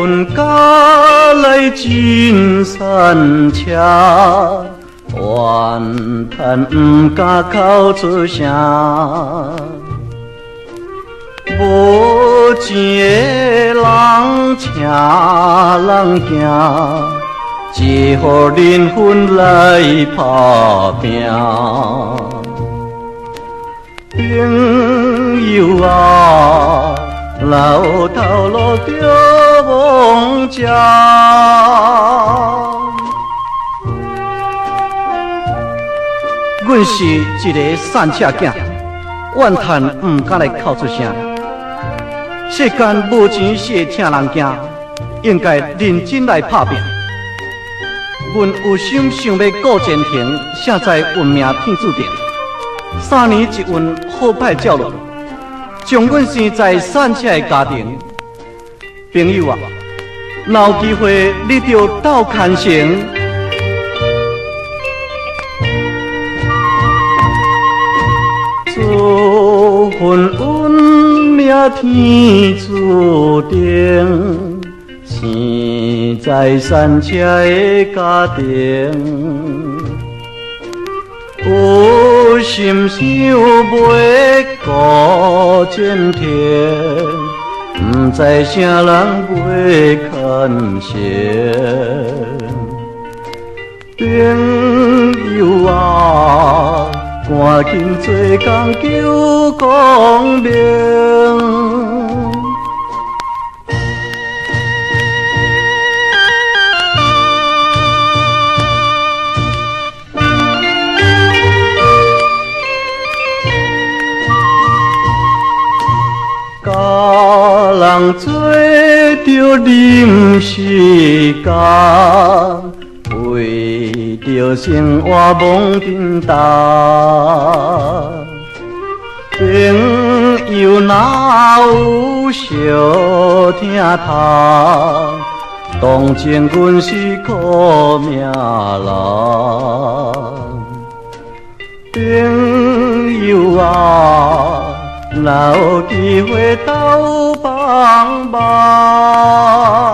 阮家来真山车，怨叹不敢口出声。无钱的人请人行，只好人分来打拼。朋友啊，老头路着忘食。阮是一个散车囝，怨叹不敢来口出声。世间无钱是会请人行，应该认真来打拼。阮有心想要顾前程，胜在运命天注定。3年一运，好歹照落，将阮生在散车的家庭。朋友啊，若有机会，你着斗牵成。做份运命天注定，生在散车的家庭。有心想要顾前程，不知啥人袂牵成。朋友啊，赶紧做工求功名。人做着临时工，为着生活忙颠倒。朋友哪有相听头？当前阮是苦命人。朋友啊，若有机会斗帮忙。 朋友啊，老头路着忘食，只好忍分来打拼。